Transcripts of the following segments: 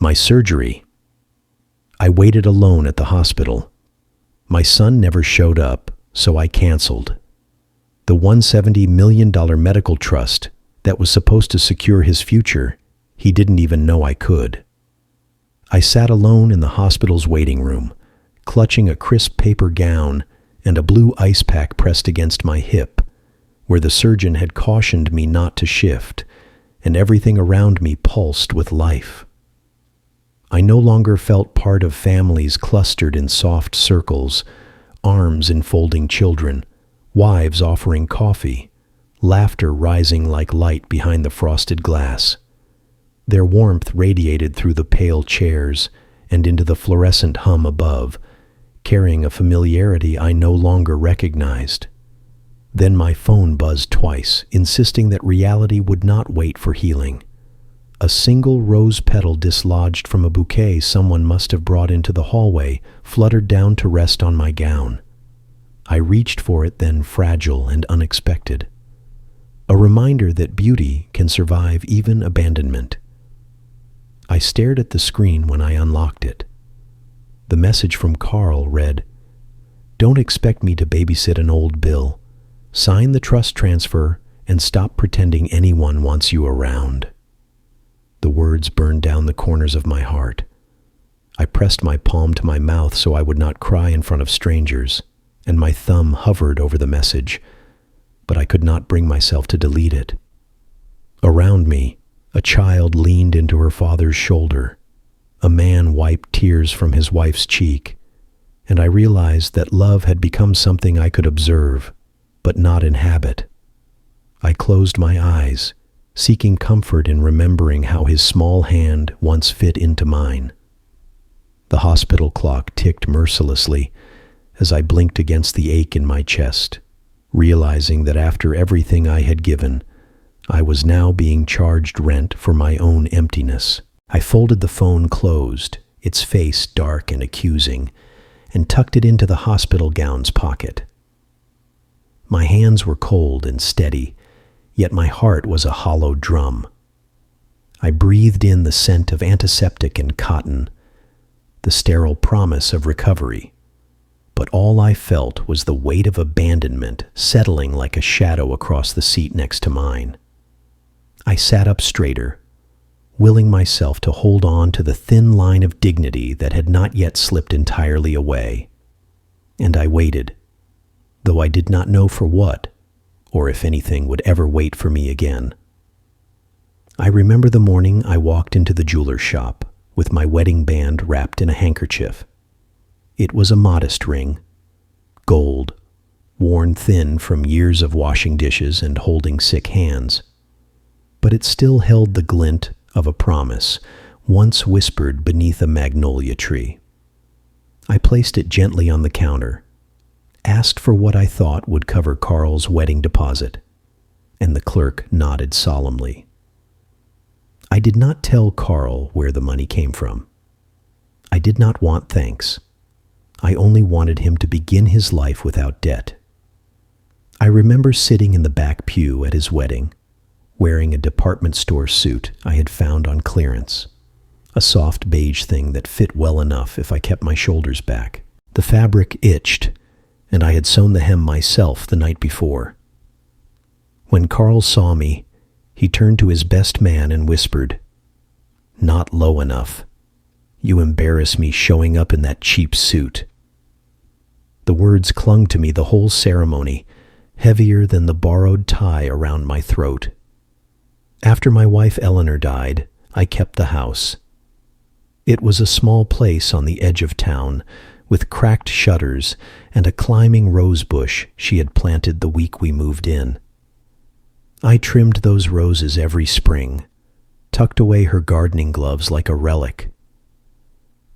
My surgery. I waited alone at the hospital. My son never showed up, so I canceled. The $170 million medical trust that was supposed to secure his future, he didn't even know I could. I sat alone in the hospital's waiting room, clutching a crisp paper gown and a blue ice pack pressed against my hip, where the surgeon had cautioned me not to shift, and everything around me pulsed with life. I no longer felt part of families clustered in soft circles, arms enfolding children, wives offering coffee, laughter rising like light behind the frosted glass. Their warmth radiated through the pale chairs and into the fluorescent hum above, carrying a familiarity I no longer recognized. Then my phone buzzed twice, insisting that reality would not wait for healing. A single rose petal dislodged from a bouquet someone must have brought into the hallway fluttered down to rest on my gown. I reached for it then, fragile and unexpected. A reminder that beauty can survive even abandonment. I stared at the screen when I unlocked it. The message from Carl read, "Don't expect me to babysit an old bill. Sign the trust transfer and stop pretending anyone wants you around." The words burned down the corners of my heart. I pressed my palm to my mouth so I would not cry in front of strangers, and my thumb hovered over the message, but I could not bring myself to delete it. Around me, a child leaned into her father's shoulder. A man wiped tears from his wife's cheek, and I realized that love had become something I could observe, but not inhabit. I closed my eyes, seeking comfort in remembering how his small hand once fit into mine. The hospital clock ticked mercilessly as I blinked against the ache in my chest, realizing that after everything I had given, I was now being charged rent for my own emptiness. I folded the phone closed, its face dark and accusing, and tucked it into the hospital gown's pocket. My hands were cold and steady, yet my heart was a hollow drum. I breathed in the scent of antiseptic and cotton, the sterile promise of recovery, but all I felt was the weight of abandonment settling like a shadow across the seat next to mine. I sat up straighter, willing myself to hold on to the thin line of dignity that had not yet slipped entirely away. And I waited, though I did not know for what, or if anything would ever wait for me again. I remember the morning I walked into the jeweler's shop with my wedding band wrapped in a handkerchief. It was a modest ring, gold, worn thin from years of washing dishes and holding sick hands. But it still held the glint of a promise, once whispered beneath a magnolia tree. I placed it gently on the counter, asked for what I thought would cover Carl's wedding deposit, and the clerk nodded solemnly. I did not tell Carl where the money came from. I did not want thanks. I only wanted him to begin his life without debt. I remember sitting in the back pew at his wedding, wearing a department store suit I had found on clearance, a soft beige thing that fit well enough if I kept my shoulders back. The fabric itched, and I had sewn the hem myself the night before. When Carl saw me, he turned to his best man and whispered, "Not low enough. You embarrass me showing up in that cheap suit." The words clung to me the whole ceremony, heavier than the borrowed tie around my throat. After my wife Eleanor died, I kept the house. It was a small place on the edge of town, with cracked shutters and a climbing rose bush she had planted the week we moved in. I trimmed those roses every spring, tucked away her gardening gloves like a relic.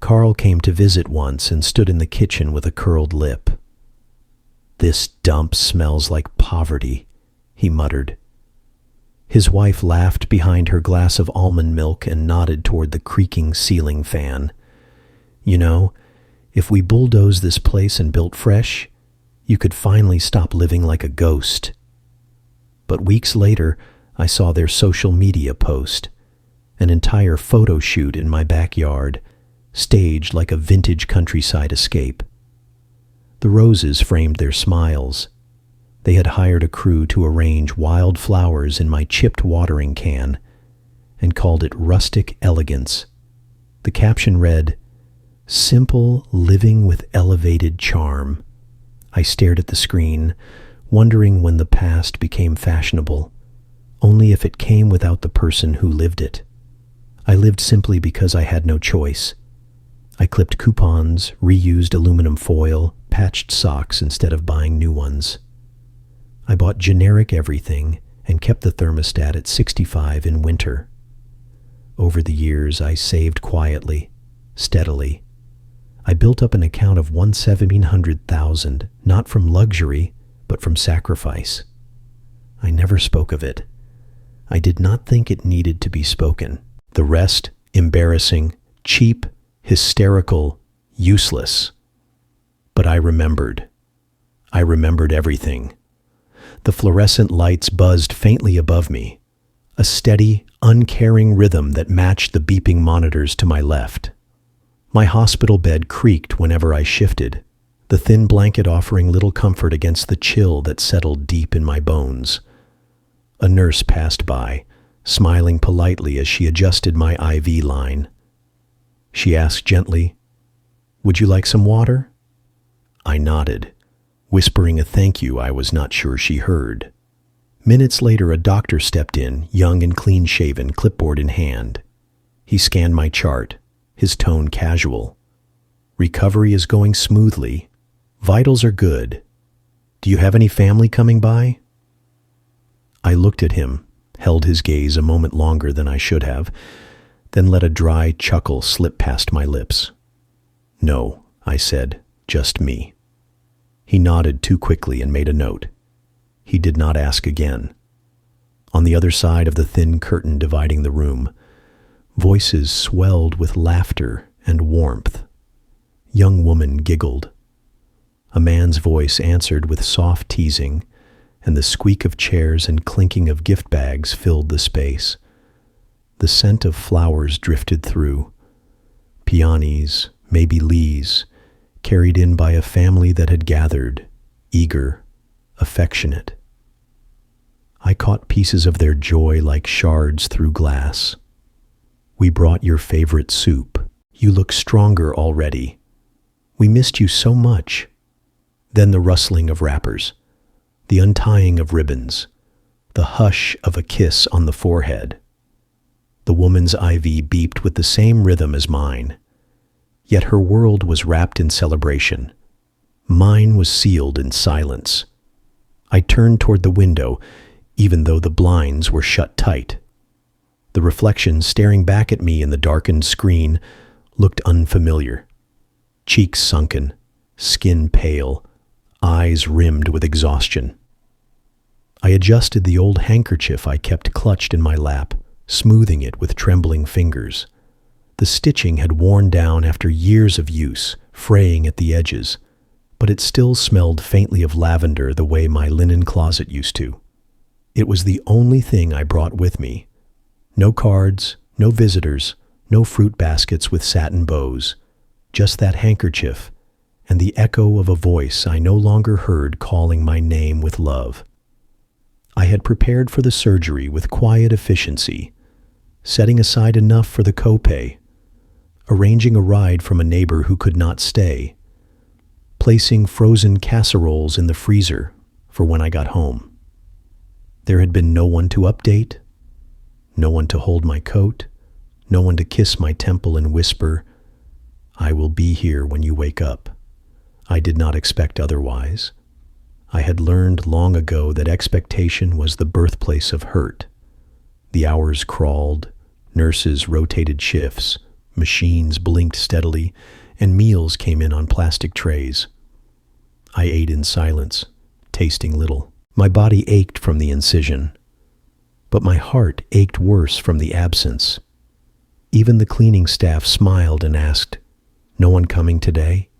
Carl came to visit once and stood in the kitchen with a curled lip. "This dump smells like poverty," he muttered. His wife laughed behind her glass of almond milk and nodded toward the creaking ceiling fan. "You know, if we bulldozed this place and built fresh, you could finally stop living like a ghost." But weeks later, I saw their social media post, an entire photo shoot in my backyard, staged like a vintage countryside escape. The roses framed their smiles. They had hired a crew to arrange wild flowers in my chipped watering can and called it rustic elegance. The caption read, "Simple living with elevated charm." I stared at the screen, wondering when the past became fashionable, only if it came without the person who lived it. I lived simply because I had no choice. I clipped coupons, reused aluminum foil, patched socks instead of buying new ones. I bought generic everything and kept the thermostat at 65 in winter. Over the years, I saved quietly, steadily. I built up an account of $1,700,000, not from luxury, but from sacrifice. I never spoke of it. I did not think it needed to be spoken. The rest, embarrassing, cheap, hysterical, useless. But I remembered. I remembered everything. The fluorescent lights buzzed faintly above me, a steady, uncaring rhythm that matched the beeping monitors to my left. My hospital bed creaked whenever I shifted, the thin blanket offering little comfort against the chill that settled deep in my bones. A nurse passed by, smiling politely as she adjusted my IV line. She asked gently, "Would you like some water?" I nodded, whispering a thank you I was not sure she heard. Minutes later, a doctor stepped in, young and clean-shaven, clipboard in hand. He scanned my chart, his tone casual. "Recovery is going smoothly. Vitals are good. Do you have any family coming by?" I looked at him, held his gaze a moment longer than I should have, then let a dry chuckle slip past my lips. "No," I said, "just me." He nodded too quickly and made a note. He did not ask again. On the other side of the thin curtain dividing the room, voices swelled with laughter and warmth. Young woman giggled. A man's voice answered with soft teasing, and the squeak of chairs and clinking of gift bags filled the space. The scent of flowers drifted through. Peonies, maybe lees, carried in by a family that had gathered, eager, affectionate. I caught pieces of their joy like shards through glass. "We brought your favorite soup. You look stronger already. We missed you so much." Then the rustling of wrappers, the untying of ribbons, the hush of a kiss on the forehead. The woman's IV beeped with the same rhythm as mine. Yet her world was wrapped in celebration. Mine was sealed in silence. I turned toward the window, even though the blinds were shut tight. The reflection staring back at me in the darkened screen looked unfamiliar. Cheeks sunken, skin pale, eyes rimmed with exhaustion. I adjusted the old handkerchief I kept clutched in my lap, smoothing it with trembling fingers. The stitching had worn down after years of use, fraying at the edges, but it still smelled faintly of lavender the way my linen closet used to. It was the only thing I brought with me. No cards, no visitors, no fruit baskets with satin bows, just that handkerchief and the echo of a voice I no longer heard calling my name with love. I had prepared for the surgery with quiet efficiency, setting aside enough for the copay, arranging a ride from a neighbor who could not stay, placing frozen casseroles in the freezer for when I got home. There had been no one to update, no one to hold my coat, no one to kiss my temple and whisper, "I will be here when you wake up." I did not expect otherwise. I had learned long ago that expectation was the birthplace of hurt. The hours crawled, nurses rotated shifts, machines blinked steadily, and meals came in on plastic trays. I ate in silence, tasting little. My body ached from the incision, but my heart ached worse from the absence. Even the cleaning staff smiled and asked, "No one coming today?"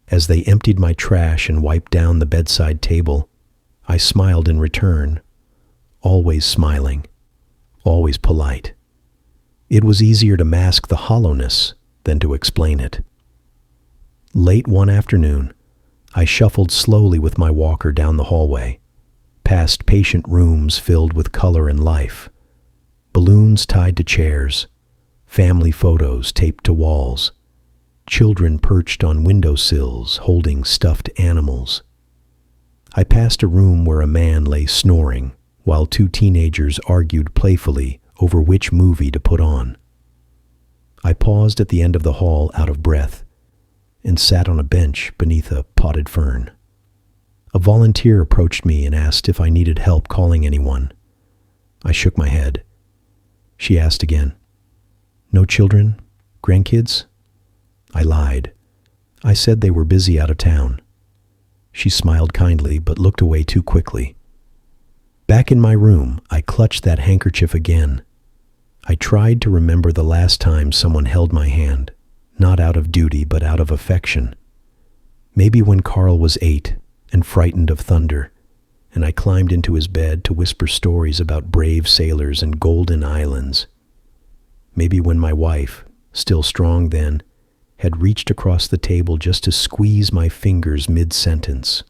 As they emptied my trash and wiped down the bedside table, I smiled in return, always smiling, always polite. It was easier to mask the hollowness than to explain it. Late one afternoon, I shuffled slowly with my walker down the hallway, past patient rooms filled with color and life, balloons tied to chairs, family photos taped to walls, children perched on windowsills holding stuffed animals. I passed a room where a man lay snoring while two teenagers argued playfully over which movie to put on. I paused at the end of the hall out of breath and sat on a bench beneath a potted fern. A volunteer approached me and asked if I needed help calling anyone. I shook my head. She asked again, "No children? Grandkids?" I lied. I said they were busy out of town. She smiled kindly but looked away too quickly. Back in my room, I clutched that handkerchief again. I tried to remember the last time someone held my hand, not out of duty but out of affection. Maybe when Carl was 8 and frightened of thunder, and I climbed into his bed to whisper stories about brave sailors and golden islands. Maybe when my wife, still strong then, had reached across the table just to squeeze my fingers mid-sentence.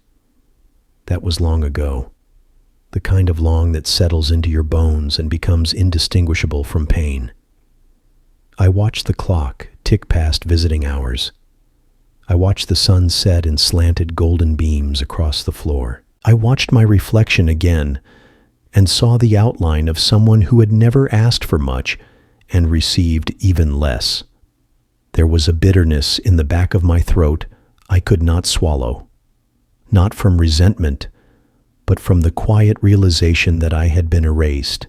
That was long ago, the kind of long that settles into your bones and becomes indistinguishable from pain. I watched the clock tick past visiting hours. I watched the sun set in slanted golden beams across the floor. I watched my reflection again and saw the outline of someone who had never asked for much and received even less. There was a bitterness in the back of my throat I could not swallow, not from resentment, but from the quiet realization that I had been erased,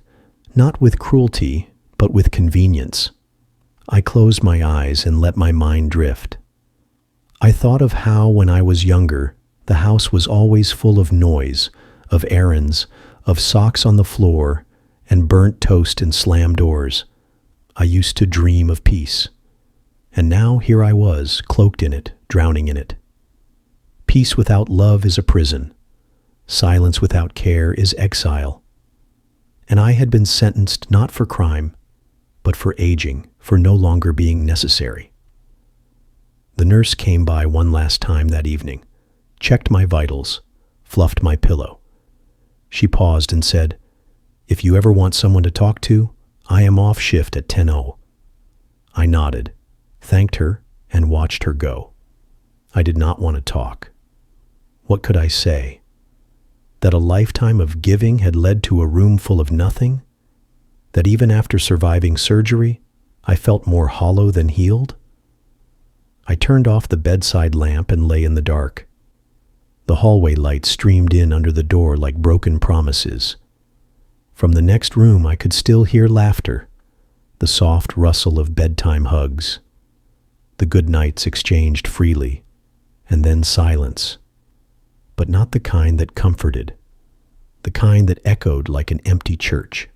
not with cruelty, but with convenience. I closed my eyes and let my mind drift. I thought of how, when I was younger, the house was always full of noise, of errands, of socks on the floor, and burnt toast and slammed doors. I used to dream of peace. And now here I was, cloaked in it, drowning in it. Peace without love is a prison. Silence without care is exile. And I had been sentenced not for crime, but for aging, for no longer being necessary. The nurse came by one last time that evening, checked my vitals, fluffed my pillow. She paused and said, "If you ever want someone to talk to, I am off shift at 10:00. I nodded, thanked her, and watched her go. I did not want to talk. What could I say? That a lifetime of giving had led to a room full of nothing? That even after surviving surgery, I felt more hollow than healed? I turned off the bedside lamp and lay in the dark. The hallway light streamed in under the door like broken promises. From the next room I could still hear laughter, the soft rustle of bedtime hugs, the good nights exchanged freely, and then silence, but not the kind that comforted, the kind that echoed like an empty church.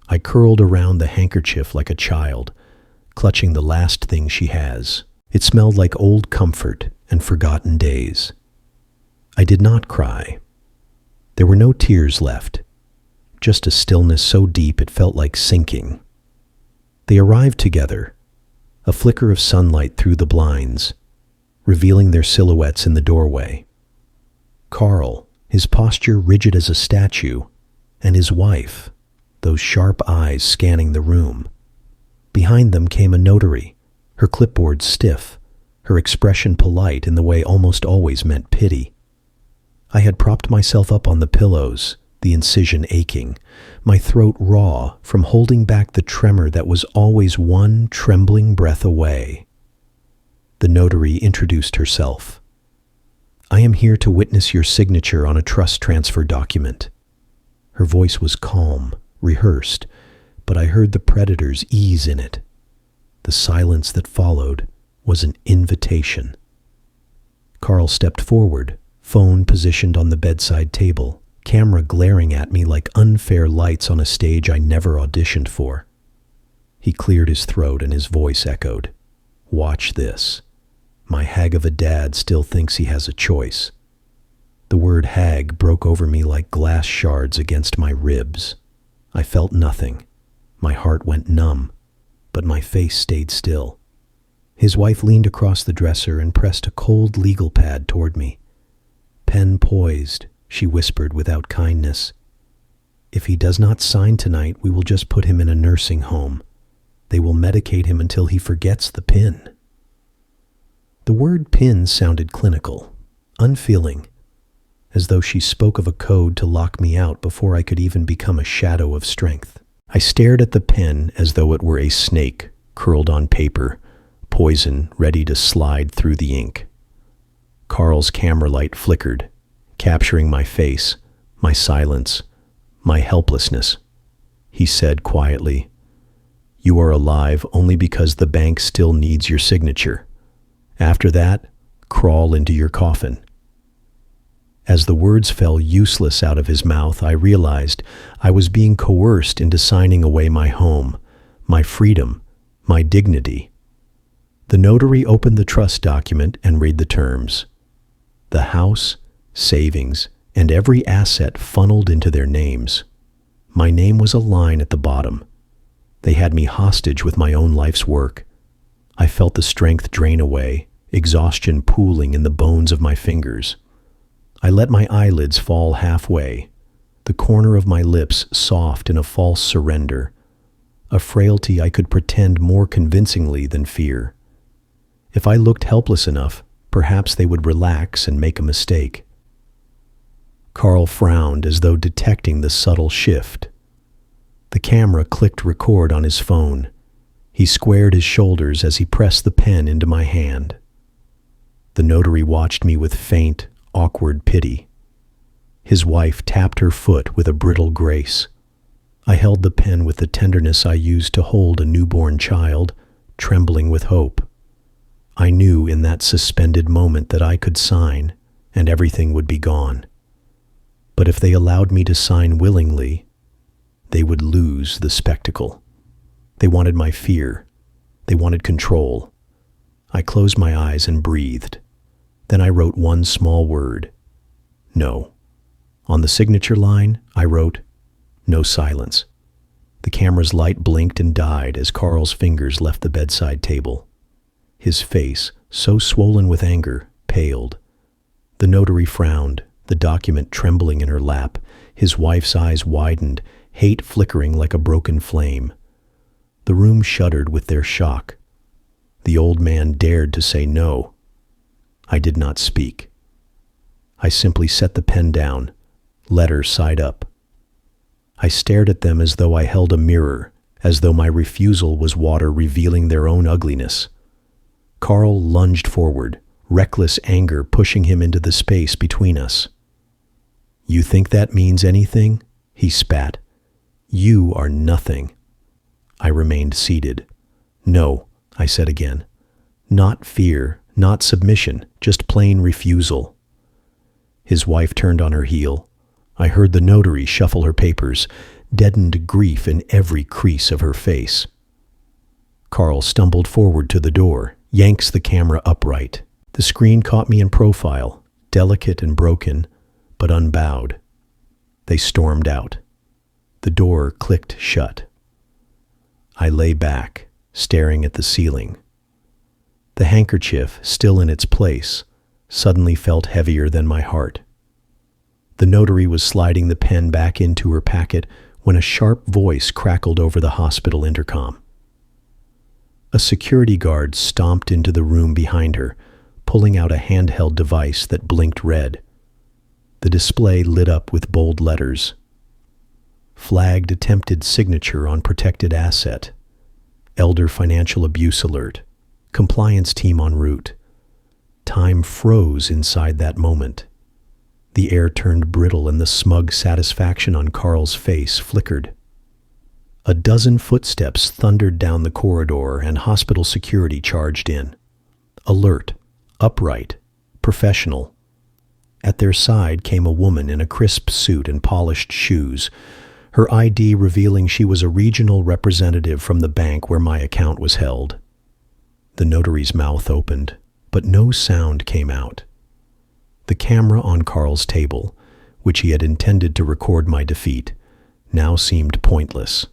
I curled around the handkerchief like a child, clutching the last thing she has. It smelled like old comfort and forgotten days. I did not cry. There were no tears left, just a stillness so deep it felt like sinking. They arrived together, a flicker of sunlight through the blinds, revealing their silhouettes in the doorway. Carl, his posture rigid as a statue, and his wife, those sharp eyes scanning the room. Behind them came a notary, her clipboard stiff, her expression polite in the way almost always meant pity. I had propped myself up on the pillows, the incision aching, my throat raw from holding back the tremor that was always one trembling breath away. The notary introduced herself. "I am here to witness your signature on a trust transfer document." Her voice was calm, rehearsed, but I heard the predator's ease in it. The silence that followed was an invitation. Carl stepped forward, phone positioned on the bedside table, camera glaring at me like unfair lights on a stage I never auditioned for. He cleared his throat and his voice echoed, "Watch this. My hag of a dad still thinks he has a choice." The word hag broke over me like glass shards against my ribs. I felt nothing. My heart went numb, but my face stayed still. His wife leaned across the dresser and pressed a cold legal pad toward me. "Pen poised," she whispered without kindness. "If he does not sign tonight, we will just put him in a nursing home. They will medicate him until he forgets the PIN." The word PIN sounded clinical, unfeeling, as though she spoke of a code to lock me out before I could even become a shadow of strength. I stared at the pen as though it were a snake curled on paper, poison ready to slide through the ink. Carl's camera light flickered, capturing my face, my silence, my helplessness. He said quietly, "You are alive only because the bank still needs your signature. After that, crawl into your coffin." As the words fell useless out of his mouth, I realized I was being coerced into signing away my home, my freedom, my dignity. The notary opened the trust document and read the terms. The house, savings, and every asset funneled into their names. My name was a line at the bottom. They had me hostage with my own life's work. I felt the strength drain away, exhaustion pooling in the bones of my fingers. I let my eyelids fall halfway, the corner of my lips soft in a false surrender, a frailty I could pretend more convincingly than fear. If I looked helpless enough, perhaps they would relax and make a mistake. Carl frowned as though detecting the subtle shift. The camera clicked record on his phone. He squared his shoulders as he pressed the pen into my hand. The notary watched me with faint, awkward pity. His wife tapped her foot with a brittle grace. I held the pen with the tenderness I used to hold a newborn child, trembling with hope. I knew in that suspended moment that I could sign, and everything would be gone. But if they allowed me to sign willingly, they would lose the spectacle. They wanted my fear. They wanted control. I closed my eyes and breathed. Then I wrote one small word: no. On the signature line, I wrote, "No silence." The camera's light blinked and died as Carl's fingers left the bedside table. His face, so swollen with anger, paled. The notary frowned, the document trembling in her lap. His wife's eyes widened, hate flickering like a broken flame. The room shuddered with their shock. The old man dared to say no. I did not speak. I simply set the pen down, letter side up. I stared at them as though I held a mirror, as though my refusal was water revealing their own ugliness. Carl lunged forward, reckless anger pushing him into the space between us. "You think that means anything?" he spat. "You are nothing." I remained seated. "No," I said again. "Not fear, not submission, just plain refusal." His wife turned on her heel. I heard the notary shuffle her papers, deadened grief in every crease of her face. Carl stumbled forward to the door, yanks the camera upright. The screen caught me in profile, delicate and broken, but unbowed. They stormed out. The door clicked shut. I lay back, staring at the ceiling. The handkerchief, still in its place, suddenly felt heavier than my heart. The notary was sliding the pen back into her packet when a sharp voice crackled over the hospital intercom. A security guard stomped into the room behind her, pulling out a handheld device that blinked red. The display lit up with bold letters. Flagged attempted signature on protected asset. Elder financial abuse alert. Compliance team en route. Time froze inside that moment. The air turned brittle and the smug satisfaction on Carl's face flickered. A dozen footsteps thundered down the corridor and hospital security charged in. Alert, upright, professional. At their side came a woman in a crisp suit and polished shoes, her ID revealing she was a regional representative from the bank where my account was held. The notary's mouth opened, but no sound came out. The camera on Carl's table, which he had intended to record my defeat, now seemed pointless.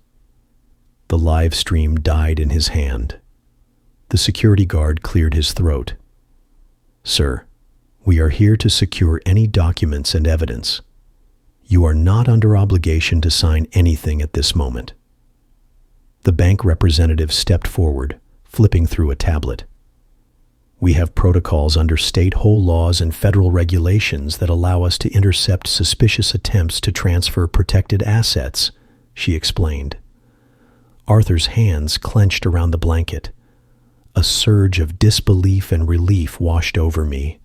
The live stream died in his hand. The security guard cleared his throat. "Sir, we are here to secure any documents and evidence. You are not under obligation to sign anything at this moment." The bank representative stepped forward, flipping through a tablet. "We have protocols under state whole laws and federal regulations that allow us to intercept suspicious attempts to transfer protected assets," she explained. Arthur's hands clenched around the blanket. A surge of disbelief and relief washed over me.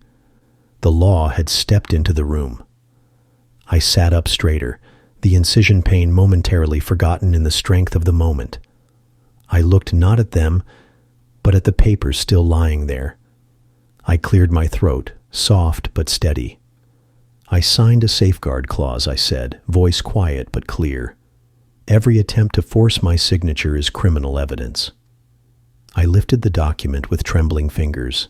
The law had stepped into the room. I sat up straighter, the incision pain momentarily forgotten in the strength of the moment. I looked not at them, but at the papers still lying there. I cleared my throat, soft but steady. "I signed a safeguard clause," I said, voice quiet but clear. "Every attempt to force my signature is criminal evidence." I lifted the document with trembling fingers.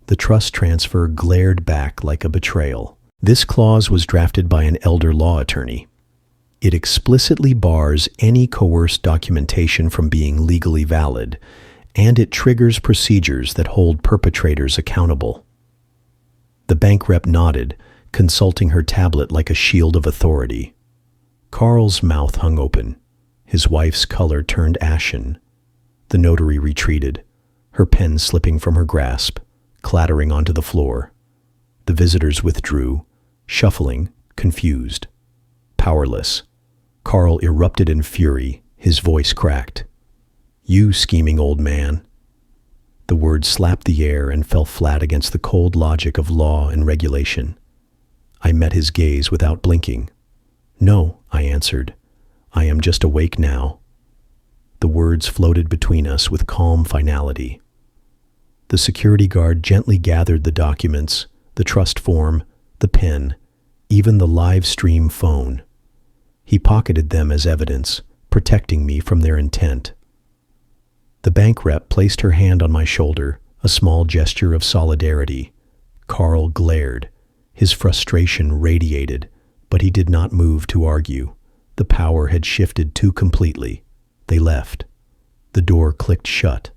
The trust transfer glared back like a betrayal. This clause was drafted by an elder law attorney. It explicitly bars any coerced documentation from being legally valid, and it triggers procedures that hold perpetrators accountable. The bank rep nodded, consulting her tablet like a shield of authority. Carl's mouth hung open. His wife's color turned ashen. The notary retreated, her pen slipping from her grasp, clattering onto the floor. The visitors withdrew, shuffling, confused. Powerless, Carl erupted in fury, his voice cracked. "You scheming old man." The words slapped the air and fell flat against the cold logic of law and regulation. I met his gaze without blinking. "No," I answered. "I am just awake now." The words floated between us with calm finality. The security guard gently gathered the documents, the trust form, the pen, even the live stream phone. He pocketed them as evidence, protecting me from their intent. The bank rep placed her hand on my shoulder, a small gesture of solidarity. Carl glared. His frustration radiated, but he did not move to argue. The power had shifted too completely. They left. The door clicked shut.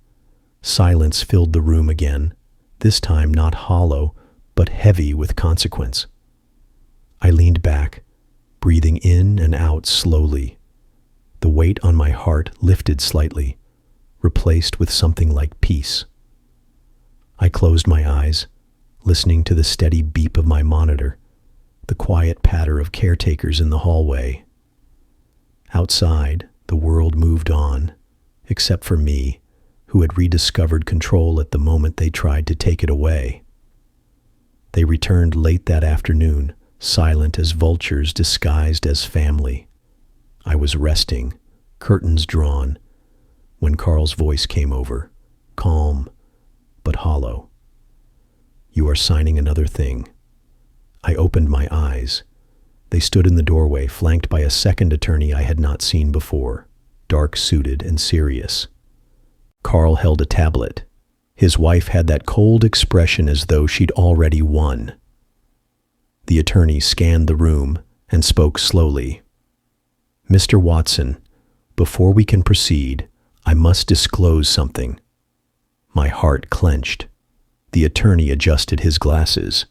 Silence filled the room again, this time not hollow, but heavy with consequence. I leaned back, breathing in and out slowly. The weight on my heart lifted slightly, replaced with something like peace. I closed my eyes, listening to the steady beep of my monitor, the quiet patter of caretakers in the hallway. Outside, the world moved on, except for me, who had rediscovered control at the moment they tried to take it away. They returned late that afternoon, silent as vultures disguised as family. I was resting, curtains drawn, when Carl's voice came over, calm but hollow. "You are signing another thing." I opened my eyes. They stood in the doorway, flanked by a second attorney I had not seen before, dark-suited and serious. Carl held a tablet. His wife had that cold expression as though she'd already won. The attorney scanned the room and spoke slowly. "Mr. Watson, before we can proceed, I must disclose something." My heart clenched. The attorney adjusted his glasses.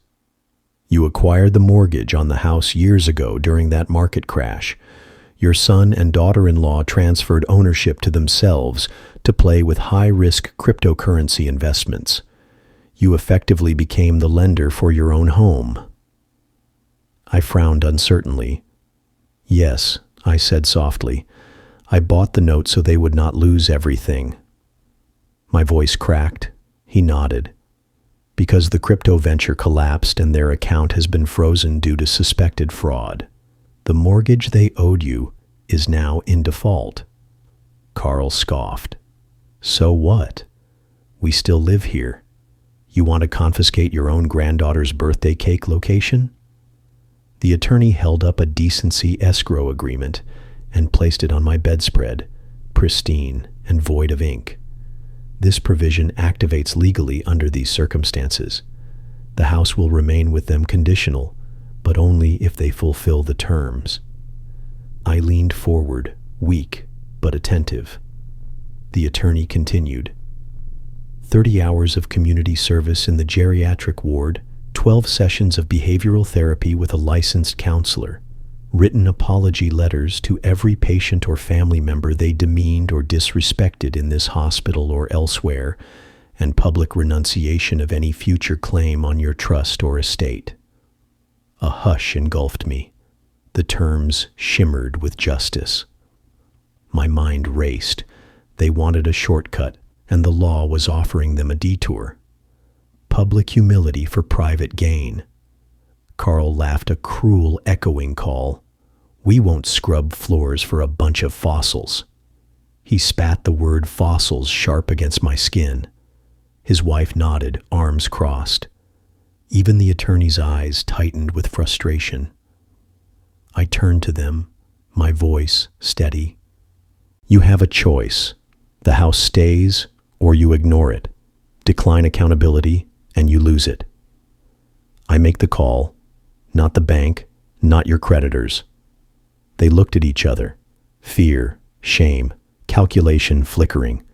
"You acquired the mortgage on the house years ago during that market crash. Your son and daughter-in-law transferred ownership to themselves to play with high-risk cryptocurrency investments. You effectively became the lender for your own home." I frowned uncertainly. "Yes," I said softly. "I bought the note so they would not lose everything." My voice cracked. He nodded. "Because the crypto venture collapsed and their account has been frozen due to suspected fraud. The mortgage they owed you is now in default." Carl scoffed. "So what? We still live here. You want to confiscate your own granddaughter's birthday cake location?" The attorney held up a decency escrow agreement and placed it on my bedspread, pristine and void of ink. "This provision activates legally under these circumstances. The house will remain with them conditional, but only if they fulfill the terms." I leaned forward, weak but attentive. The attorney continued. 30 hours of community service in the geriatric ward, 12 sessions of behavioral therapy with a licensed counselor, written apology letters to every patient or family member they demeaned or disrespected in this hospital or elsewhere, and public renunciation of any future claim on your trust or estate. A hush engulfed me. The terms shimmered with justice. My mind raced. They wanted a shortcut, and the law was offering them a detour. Public humility for private gain. Carl laughed a cruel, echoing call. We won't scrub floors for a bunch of fossils. He spat the word fossils sharp against my skin. His wife nodded, arms crossed. Even the attorney's eyes tightened with frustration. I turned to them, my voice steady. You have a choice. The house stays, or you ignore it. Decline accountability, and you lose it. I make the call, not the bank, not your creditors. They looked at each other, fear, shame, calculation flickering.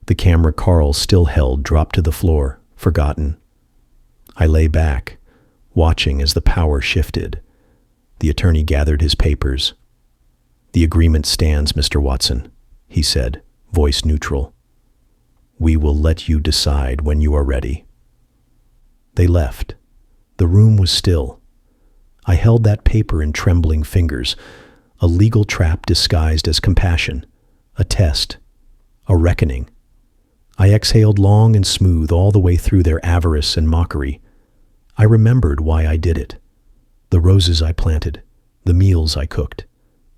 The camera Carl still held dropped to the floor, forgotten. I lay back, watching as the power shifted. The attorney gathered his papers. The agreement stands, Mr. Watson, he said, voice neutral. We will let you decide when you are ready. They left. The room was still. I held that paper in trembling fingers, a legal trap disguised as compassion, a test, a reckoning. I exhaled long and smooth all the way through their avarice and mockery. I remembered why I did it. The roses I planted, the meals I cooked,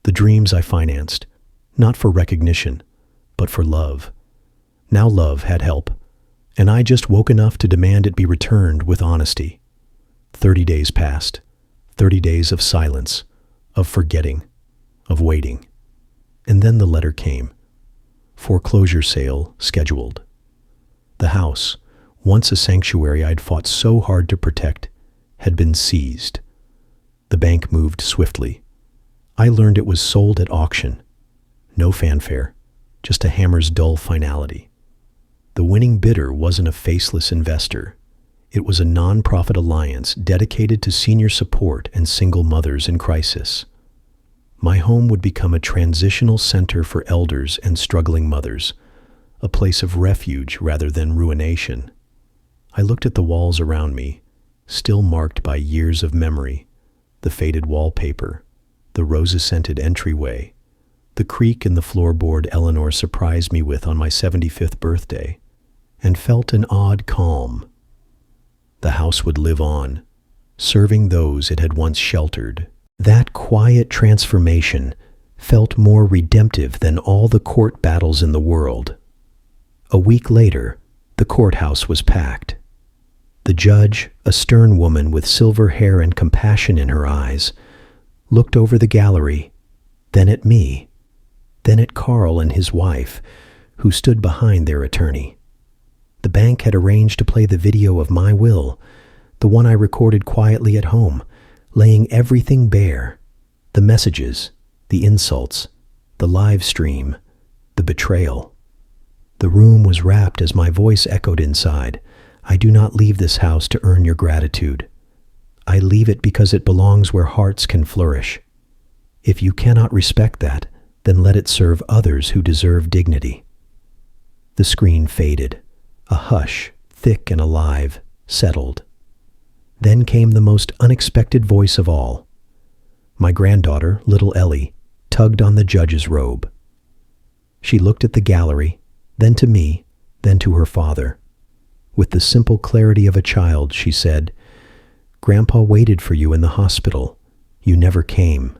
the dreams I financed, not for recognition, but for love. Now love had help, and I just woke enough to demand it be returned with honesty. 30 days passed, 30 days of silence, of forgetting, of waiting. And then the letter came. Foreclosure sale scheduled. The house, once a sanctuary I'd fought so hard to protect, had been seized. The bank moved swiftly. I learned it was sold at auction. No fanfare, just a hammer's dull finality. The winning bidder wasn't a faceless investor. It was a non-profit alliance dedicated to senior support and single mothers in crisis. My home would become a transitional center for elders and struggling mothers, a place of refuge rather than ruination. I looked at the walls around me, still marked by years of memory, the faded wallpaper, the rose-scented entryway, the creak in the floorboard Eleanor surprised me with on my 75th birthday, and felt an odd calm. The house would live on, serving those it had once sheltered. That quiet transformation felt more redemptive than all the court battles in the world. A week later, the courthouse was packed. The judge, a stern woman with silver hair and compassion in her eyes, looked over the gallery, then at me, then at Carl and his wife, who stood behind their attorney. The bank had arranged to play the video of my will, the one I recorded quietly at home, laying everything bare, the messages, the insults, the live stream, the betrayal. The room was wrapped as my voice echoed inside. I do not leave this house to earn your gratitude. I leave it because it belongs where hearts can flourish. If you cannot respect that, then let it serve others who deserve dignity. The screen faded. A hush, thick and alive, settled. Then came the most unexpected voice of all. My granddaughter, little Ellie, tugged on the judge's robe. She looked at the gallery, then to me, then to her father. With the simple clarity of a child, she said, "Grandpa waited for you in the hospital. You never came."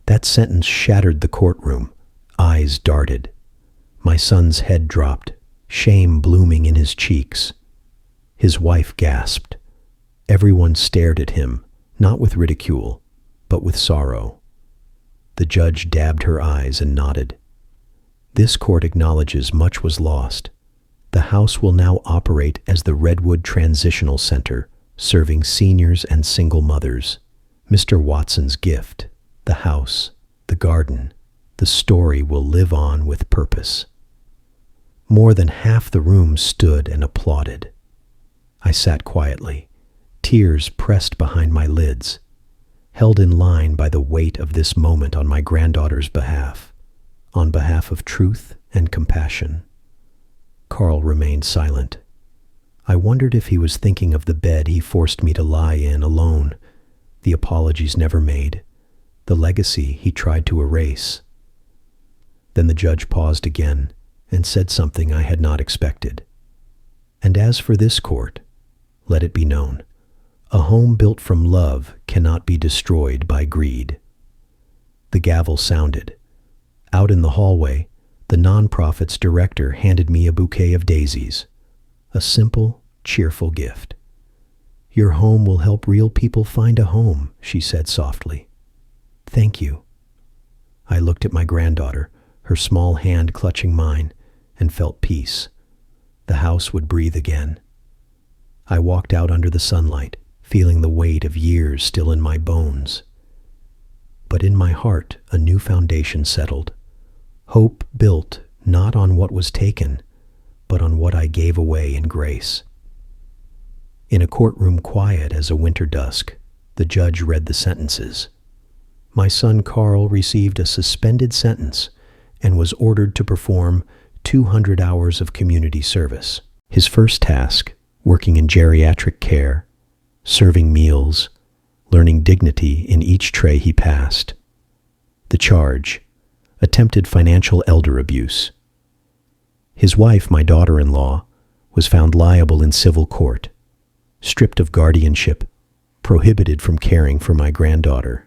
That sentence shattered the courtroom. Eyes darted. My son's head dropped, shame blooming in his cheeks. His wife gasped. Everyone stared at him, not with ridicule, but with sorrow. The judge dabbed her eyes and nodded. This court acknowledges much was lost. The house will now operate as the Redwood Transitional Center, serving seniors and single mothers. Mr. Watson's gift, the house, the garden, the story will live on with purpose. More than half the room stood and applauded. I sat quietly, tears pressed behind my lids, held in line by the weight of this moment on my granddaughter's behalf, on behalf of truth and compassion. Carl remained silent. I wondered if he was thinking of the bed he forced me to lie in alone, the apologies never made, the legacy he tried to erase. Then the judge paused again and said something I had not expected. And as for this court, let it be known, a home built from love cannot be destroyed by greed. The gavel sounded. Out in the hallway, the nonprofit's director handed me a bouquet of daisies, a simple, cheerful gift. "Your home will help real people find a home," she said softly. "Thank you." I looked at my granddaughter, her small hand clutching mine, and felt peace. The house would breathe again. I walked out under the sunlight, feeling the weight of years still in my bones. But in my heart, a new foundation settled. Hope built not on what was taken, but on what I gave away in grace. In a courtroom quiet as a winter dusk, the judge read the sentences. My son Carl received a suspended sentence and was ordered to perform 200 hours of community service. His first task, working in geriatric care, serving meals, learning dignity in each tray he passed. The charge, attempted financial elder abuse. His wife, my daughter-in-law, was found liable in civil court, stripped of guardianship, prohibited from caring for my granddaughter.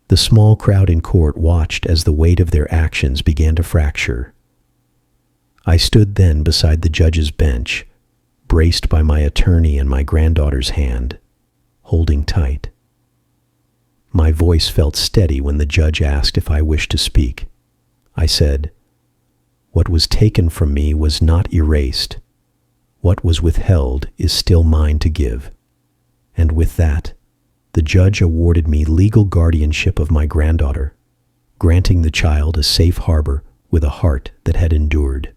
The small crowd in court watched as the weight of their actions began to fracture. I stood then beside the judge's bench, braced by my attorney and my granddaughter's hand, holding tight. My voice felt steady when the judge asked if I wished to speak. I said, "What was taken from me was not erased. What was withheld is still mine to give." And with that, the judge awarded me legal guardianship of my granddaughter, granting the child a safe harbor with a heart that had endured.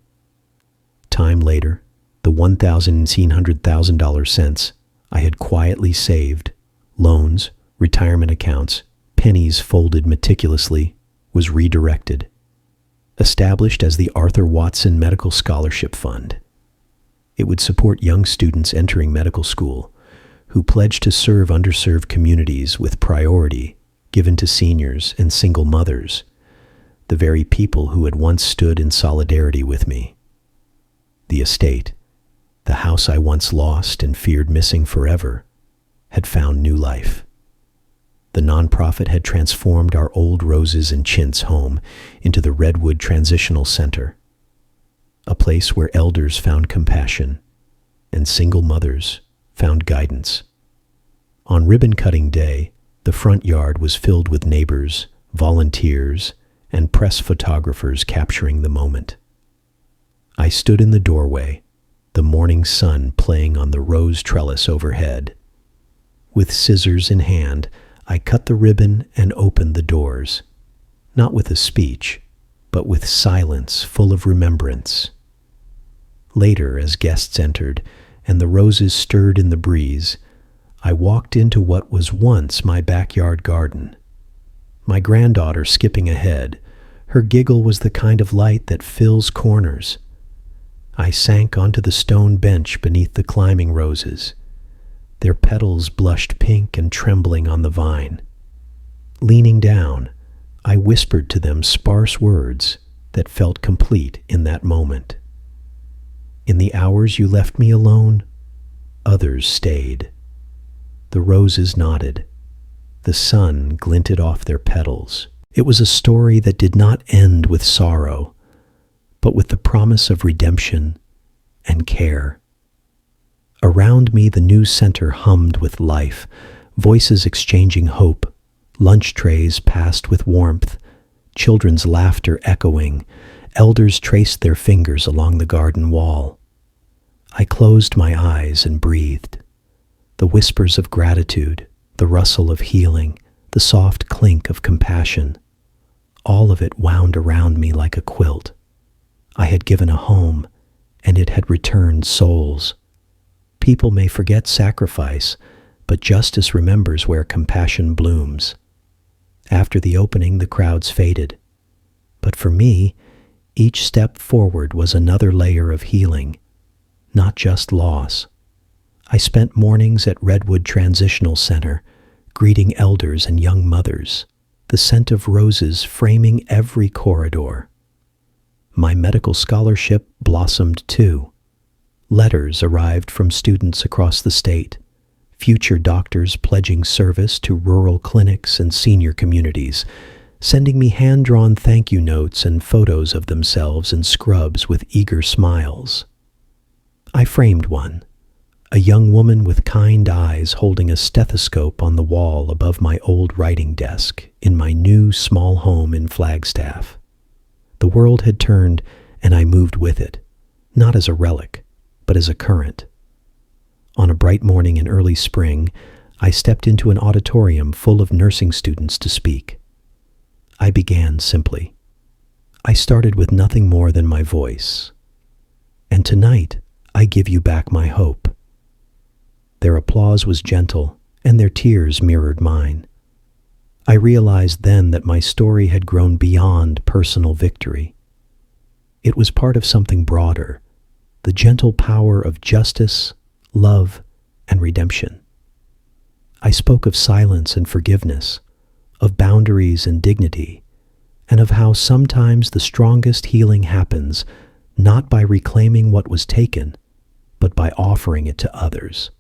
Time later, the $1,700,000 cents I had quietly saved, loans, retirement accounts, pennies folded meticulously, was redirected, established as the Arthur Watson Medical Scholarship Fund. It would support young students entering medical school who pledged to serve underserved communities with priority given to seniors and single mothers, the very people who had once stood in solidarity with me. The estate, the house I once lost and feared missing forever, had found new life. The nonprofit had transformed our old Roses and Chintz home into the Redwood Transitional Center, a place where elders found compassion and single mothers found guidance. On ribbon-cutting day, the front yard was filled with neighbors, volunteers, and press photographers capturing the moment. I stood in the doorway, the morning sun playing on the rose trellis overhead. With scissors in hand, I cut the ribbon and opened the doors, not with a speech, but with silence full of remembrance. Later, as guests entered and the roses stirred in the breeze, I walked into what was once my backyard garden. My granddaughter skipping ahead, her giggle was the kind of light that fills corners. I sank onto the stone bench beneath the climbing roses. Their petals blushed pink and trembling on the vine. Leaning down, I whispered to them sparse words that felt complete in that moment. In the hours you left me alone, others stayed. The roses nodded. The sun glinted off their petals. It was a story that did not end with sorrow, but with the promise of redemption and care. Around me, the new center hummed with life, voices exchanging hope, lunch trays passed with warmth, children's laughter echoing, elders traced their fingers along the garden wall. I closed my eyes and breathed. The whispers of gratitude, the rustle of healing, the soft clink of compassion, all of it wound around me like a quilt. I had given a home, and it had returned souls. People may forget sacrifice, but justice remembers where compassion blooms. After the opening, the crowds faded. But for me, each step forward was another layer of healing, not just loss. I spent mornings at Redwood Transitional Center, greeting elders and young mothers, the scent of roses framing every corridor. My medical scholarship blossomed too. Letters arrived from students across the state, future doctors pledging service to rural clinics and senior communities, sending me hand-drawn thank you notes and photos of themselves in scrubs with eager smiles. I framed one, a young woman with kind eyes holding a stethoscope on the wall above my old writing desk in my new small home in Flagstaff. The world had turned, and I moved with it, not as a relic, but as a current. On a bright morning in early spring, I stepped into an auditorium full of nursing students to speak. I began simply. I started with nothing more than my voice. And tonight, I give you back my hope. Their applause was gentle, and their tears mirrored mine. I realized then that my story had grown beyond personal victory. It was part of something broader, the gentle power of justice, love, and redemption. I spoke of silence and forgiveness, of boundaries and dignity, and of how sometimes the strongest healing happens not by reclaiming what was taken, but by offering it to others.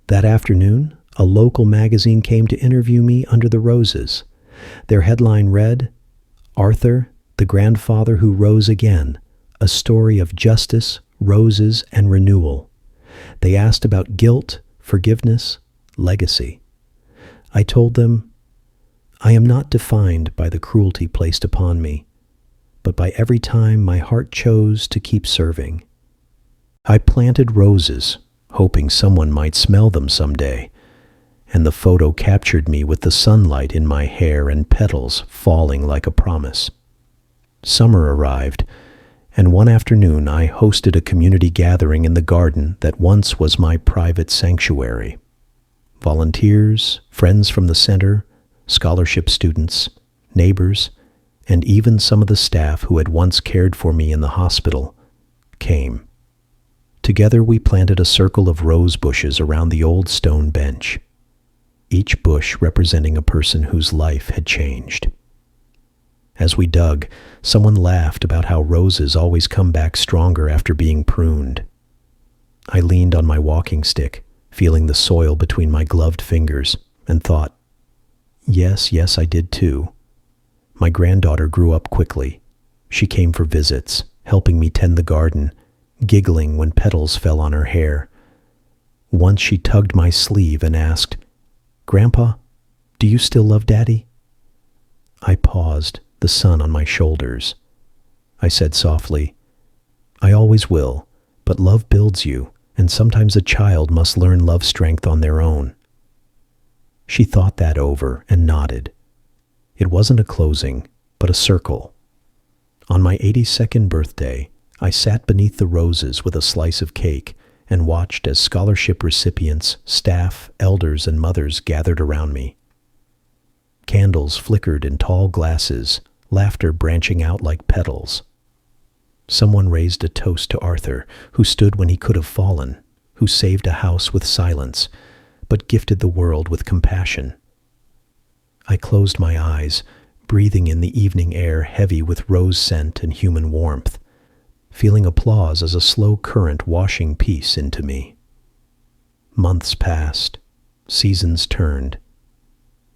That afternoon, a local magazine came to interview me under the roses. Their headline read, "Arthur, the grandfather who rose again, a story of justice, roses, and renewal." They asked about guilt, forgiveness, legacy. I told them, I am not defined by the cruelty placed upon me, but by every time my heart chose to keep serving. I planted roses, hoping someone might smell them someday, and the photo captured me with the sunlight in my hair and petals falling like a promise. Summer arrived, and one afternoon I hosted a community gathering in the garden that once was my private sanctuary. Volunteers, friends from the center, scholarship students, neighbors, and even some of the staff who had once cared for me in the hospital came. Together we planted a circle of rose bushes around the old stone bench, each bush representing a person whose life had changed. As we dug, someone laughed about how roses always come back stronger after being pruned. I leaned on my walking stick, feeling the soil between my gloved fingers, and thought, yes, I did too. My granddaughter grew up quickly. She came for visits, helping me tend the garden, giggling when petals fell on her hair. Once she tugged my sleeve and asked, "Grandpa, do you still love Daddy?" I paused, the sun on my shoulders. I said softly, "I always will, but love builds you, and sometimes a child must learn love strength on their own." She thought that over and nodded. It wasn't a closing, but a circle. On my 82nd birthday, I sat beneath the roses with a slice of cake and watched as scholarship recipients, staff, elders, and mothers gathered around me. Candles flickered in tall glasses, laughter branching out like petals. Someone raised a toast to Arthur, who stood when he could have fallen, who saved a house with silence, but gifted the world with compassion. I closed my eyes, breathing in the evening air heavy with rose scent and human warmth, feeling applause as a slow current washing peace into me. Months passed, seasons turned,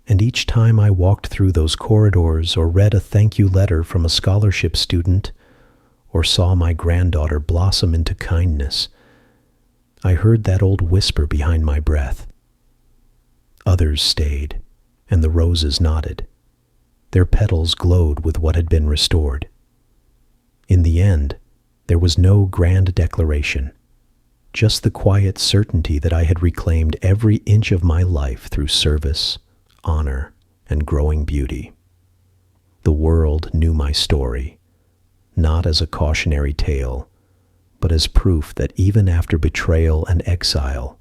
and each time I walked through those corridors or read a thank you letter from a scholarship student or saw my granddaughter blossom into kindness, I heard that old whisper behind my breath. Others stayed, and the roses nodded. Their petals glowed with what had been restored. In the end, there was no grand declaration, just the quiet certainty that I had reclaimed every inch of my life through service, honor, and growing beauty. The world knew my story, not as a cautionary tale, but as proof that even after betrayal and exile,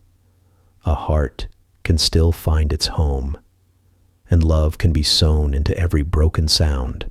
a heart can still find its home, and love can be sown into every broken sound.